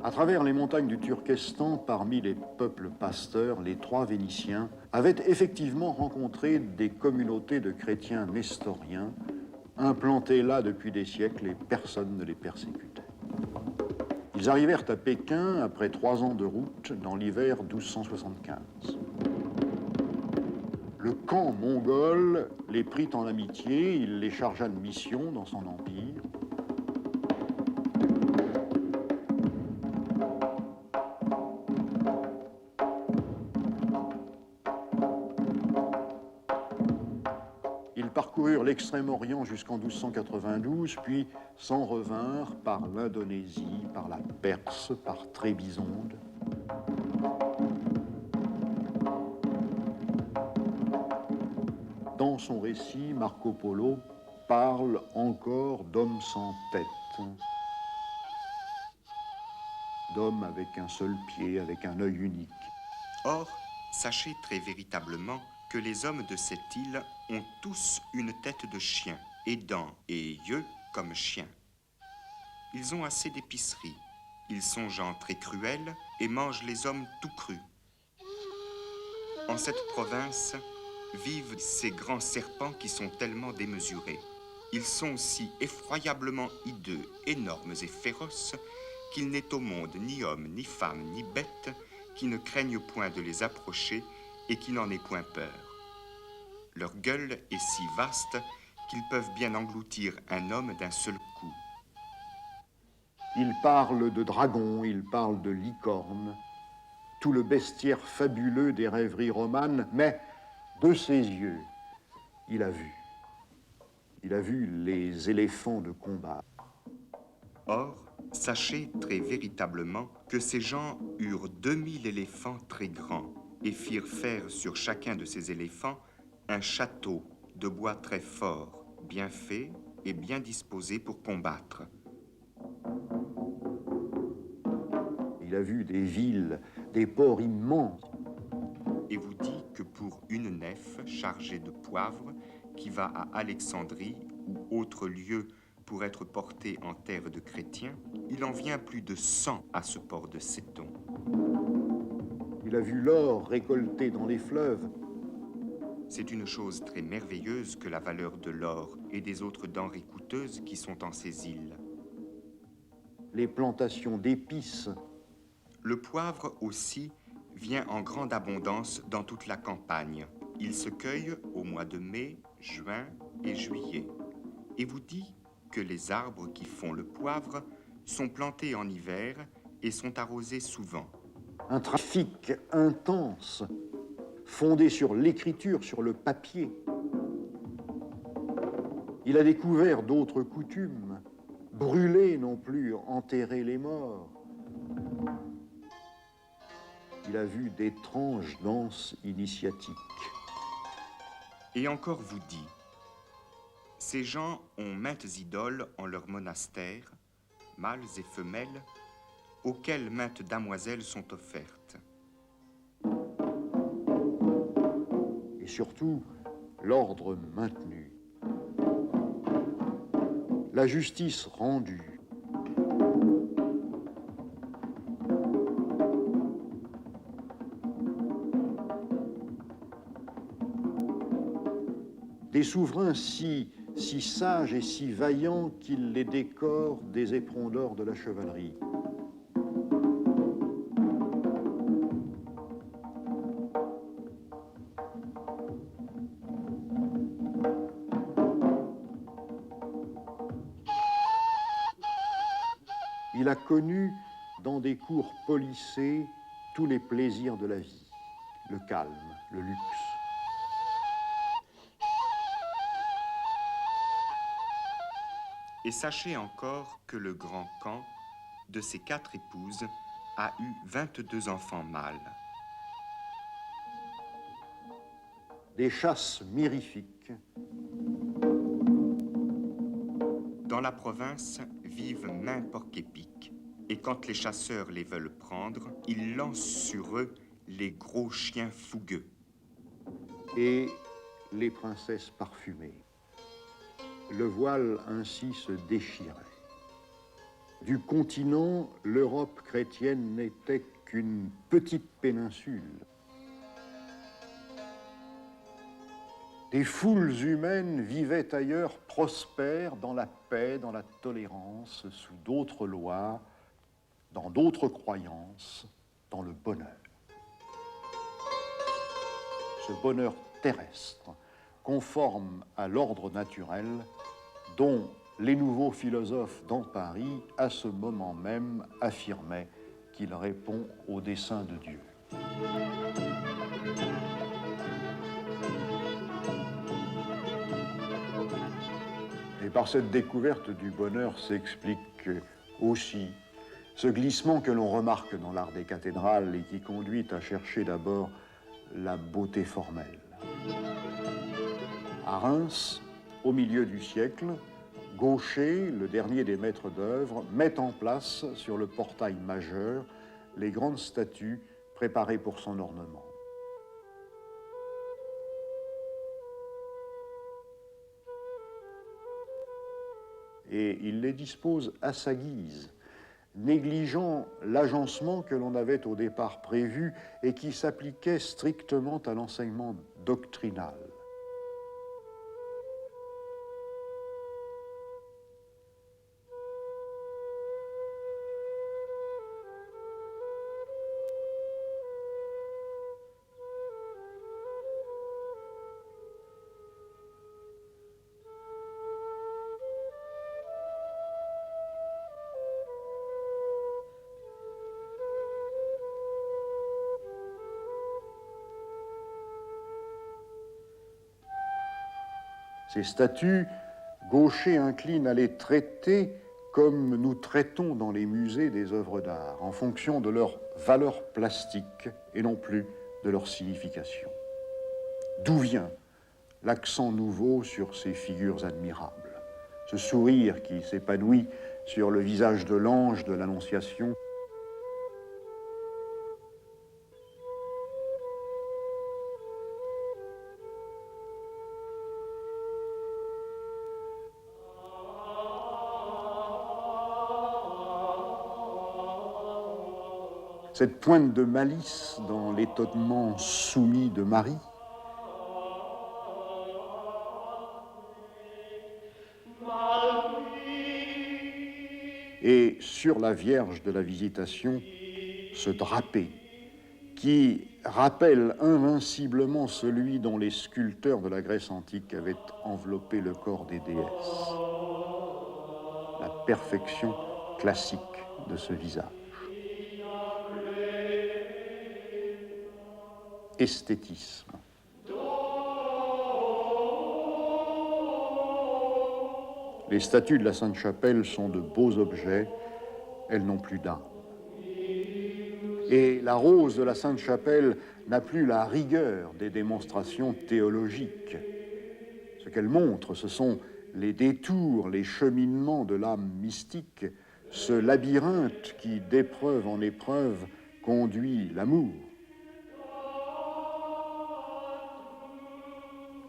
À travers les montagnes du Turkestan, parmi les peuples pasteurs, les 3 Vénitiens avaient effectivement rencontré des communautés de chrétiens nestoriens, implantés là depuis des siècles et personne ne les persécutait. Ils arrivèrent à Pékin après 3 ans de route dans l'hiver 1275. Le camp mongol les prit en amitié, il les chargea de mission dans son empire. Ils parcoururent l'Extrême-Orient jusqu'en 1292, puis s'en revinrent par l'Indonésie, par la Perse, par Trébizonde. Dans son récit, Marco Polo parle encore d'hommes sans tête, d'hommes avec un seul pied, avec un œil unique. Or, sachez très véritablement que les hommes de cette île ont tous une tête de chien, et dents et yeux comme chiens. Ils ont assez d'épicerie, ils sont gens très cruels et mangent les hommes tout crus. En cette province vivent ces grands serpents qui sont tellement démesurés. Ils sont si effroyablement hideux, énormes et féroces qu'il n'est au monde ni homme, ni femme, ni bête qui ne craignent point de les approcher et qui n'en aient point peur. Leur gueule est si vaste qu'ils peuvent bien engloutir un homme d'un seul coup. Il parle de dragons, il parle de licornes, tout le bestiaire fabuleux des rêveries romanes, mais de ses yeux, il a vu. Il a vu les éléphants de combat. Or, sachez très véritablement que ces gens eurent 2000 éléphants très grands et firent faire sur chacun de ces éléphants un château de bois très fort, bien fait et bien disposé pour combattre. Il a vu des villes, des ports immenses. Et vous dit que pour une nef chargée de poivre qui va à Alexandrie ou autre lieu pour être portée en terre de chrétiens, il en vient plus de 100 à ce port de Séton. Il a vu l'or récolté dans les fleuves. C'est une chose très merveilleuse que la valeur de l'or et des autres denrées coûteuses qui sont en ces îles. Les plantations d'épices. Le poivre aussi vient en grande abondance dans toute la campagne. Il se cueille au mois de mai, juin et juillet. Et vous dit que les arbres qui font le poivre sont plantés en hiver et sont arrosés souvent. Un trafic intense, fondé sur l'écriture, sur le papier. Il a découvert d'autres coutumes, brûler non plus, enterrer les morts. Il a vu d'étranges danses initiatiques. Et encore vous dit, ces gens ont maintes idoles en leur monastère, mâles et femelles, auxquelles maintes damoiselles sont offertes. Et surtout, l'ordre maintenu. La justice rendue. Des souverains si sages et si vaillants qu'ils les décorent des éperons d'or de la chevalerie. Il a connu, dans des cours polissées, tous les plaisirs de la vie, le calme, le luxe. Et sachez encore que le grand Khan, de ses 4 épouses, a eu 22 enfants mâles. Des chasses mirifiques. Dans la province vivent maints porcs-épics, et quand les chasseurs les veulent prendre, ils lancent sur eux les gros chiens fougueux. Et les princesses parfumées. Le voile ainsi se déchirait. Du continent, l'Europe chrétienne n'était qu'une petite péninsule. Des foules humaines vivaient ailleurs prospères dans la paix, dans la tolérance, sous d'autres lois, dans d'autres croyances, dans le bonheur. Ce bonheur terrestre, conforme à l'ordre naturel, dont les nouveaux philosophes dans Paris, à ce moment même, affirmaient qu'il répond au dessein de Dieu. Et par cette découverte du bonheur s'explique aussi ce glissement que l'on remarque dans l'art des cathédrales et qui conduit à chercher d'abord la beauté formelle. À Reims, au milieu du siècle, Gaucher, le dernier des maîtres d'œuvre, met en place sur le portail majeur les grandes statues préparées pour son ornement. Et il les dispose à sa guise, négligeant l'agencement que l'on avait au départ prévu et qui s'appliquait strictement à l'enseignement doctrinal. Ces statues, Gaucher incline à les traiter comme nous traitons dans les musées des œuvres d'art, en fonction de leur valeur plastique et non plus de leur signification. D'où vient l'accent nouveau sur ces figures admirables, ce sourire qui s'épanouit sur le visage de l'ange de l'Annonciation? Cette pointe de malice dans l'étonnement soumis de Marie, et sur la Vierge de la Visitation, ce drapé qui rappelle invinciblement celui dont les sculpteurs de la Grèce antique avaient enveloppé le corps des déesses. La perfection classique de ce visage. Esthétisme. Les statues de la Sainte-Chapelle sont de beaux objets, elles n'ont plus d'âme. Et la rose de la Sainte-Chapelle n'a plus la rigueur des démonstrations théologiques. Ce qu'elle montre, ce sont les détours, les cheminements de l'âme mystique, ce labyrinthe qui, d'épreuve en épreuve, conduit l'amour.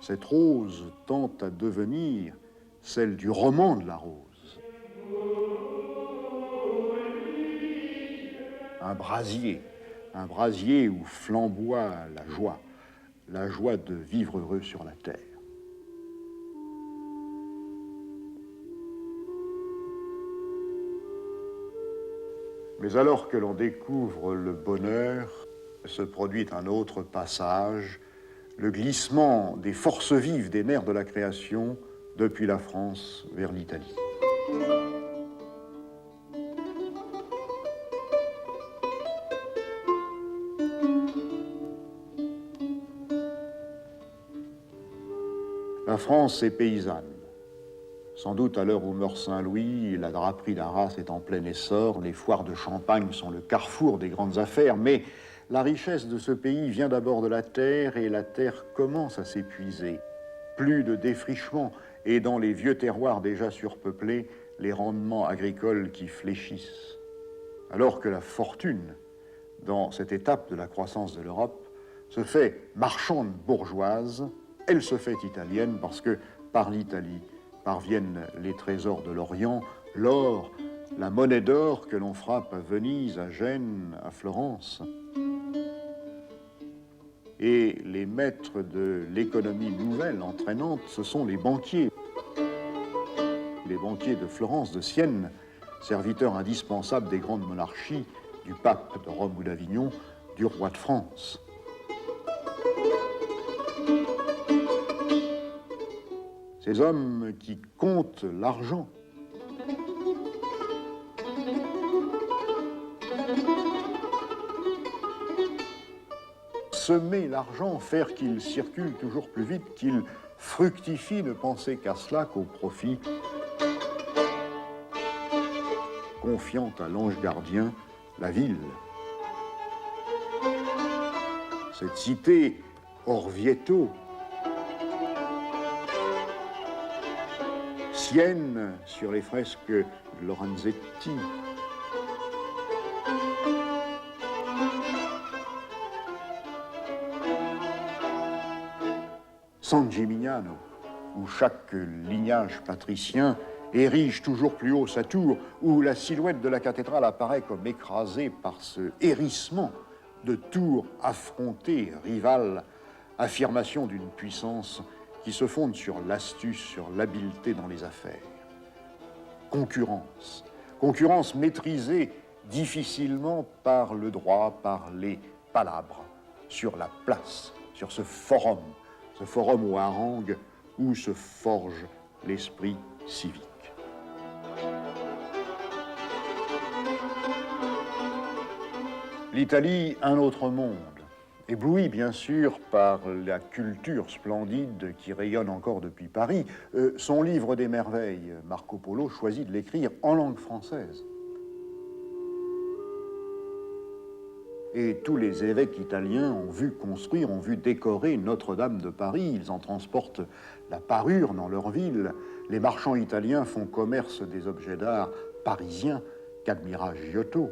Cette rose tend à devenir celle du roman de la rose. Un brasier où flamboie la joie de vivre heureux sur la terre. Mais alors que l'on découvre le bonheur, se produit un autre passage, le glissement des forces vives des nerfs de la création depuis la France vers l'Italie. La France est paysanne. Sans doute à l'heure où meurt Saint-Louis, la draperie d'Arras est en plein essor, les foires de Champagne sont le carrefour des grandes affaires, mais la richesse de ce pays vient d'abord de la terre et la terre commence à s'épuiser. Plus de défrichement et dans les vieux terroirs déjà surpeuplés, les rendements agricoles qui fléchissent. Alors que la fortune, dans cette étape de la croissance de l'Europe, se fait marchande bourgeoise, elle se fait italienne parce que par l'Italie parviennent les trésors de l'Orient, l'or, la monnaie d'or que l'on frappe à Venise, à Gênes, à Florence. Et les maîtres de l'économie nouvelle entraînante, ce sont les banquiers. Les banquiers de Florence, de Sienne, serviteur indispensable des grandes monarchies, du pape de Rome ou d'Avignon, du roi de France. Ces hommes qui comptent l'argent, semer l'argent, faire qu'il circule toujours plus vite, qu'il fructifie, ne penser qu'à cela, qu'au profit, confiant à l'ange gardien la ville. Cette cité Orvieto, Sienne sur les fresques de Lorenzetti, San Gimignano, où chaque lignage patricien érige toujours plus haut sa tour, où la silhouette de la cathédrale apparaît comme écrasée par ce hérissement de tours affrontées, rivales, affirmation d'une puissance qui se fonde sur l'astuce, sur l'habileté dans les affaires. Concurrence. Concurrence maîtrisée difficilement par le droit, par les palabres, sur la place, sur ce forum au harangue où se forge l'esprit civique. L'Italie, un autre monde, ébloui bien sûr par la culture splendide qui rayonne encore depuis Paris. Son livre des merveilles, Marco Polo, choisit de l'écrire en langue française. Et tous les évêques italiens ont vu construire, ont vu décorer Notre-Dame de Paris. Ils en transportent la parure dans leur ville. Les marchands italiens font commerce des objets d'art parisiens qu'admira Giotto.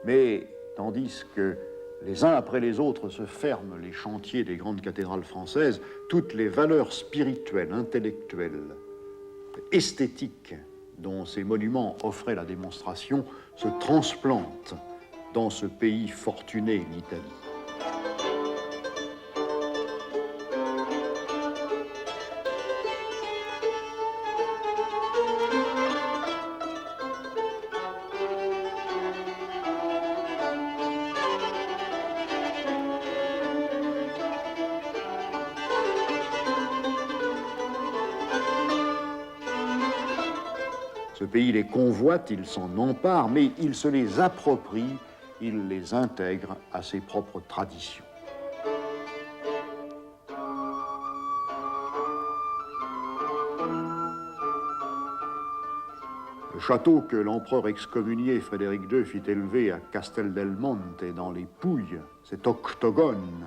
Mais tandis que les uns après les autres se ferment les chantiers des grandes cathédrales françaises, toutes les valeurs spirituelles, intellectuelles, esthétiques dont ces monuments offraient la démonstration se transplantent dans ce pays fortuné, l'Italie. Ce pays les convoite, il s'en empare, mais il se les approprie, il les intègre à ses propres traditions. Le château que l'empereur excommunié Frédéric II fit élever à Castel del Monte, dans les Pouilles, cet octogone,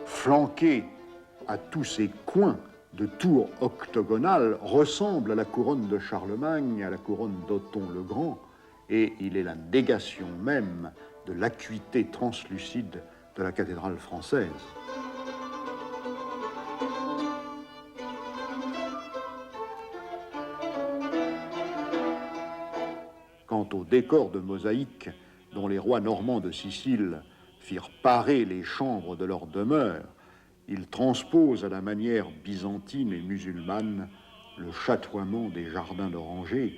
flanqué à tous ces coins de tours octogonales, ressemble à la couronne de Charlemagne, à la couronne d'Othon le Grand, et il est la négation même de l'acuité translucide de la cathédrale française. Quant au décor de mosaïque dont les rois normands de Sicile firent parer les chambres de leur demeure, il transpose à la manière byzantine et musulmane le chatoiement des jardins d'orangers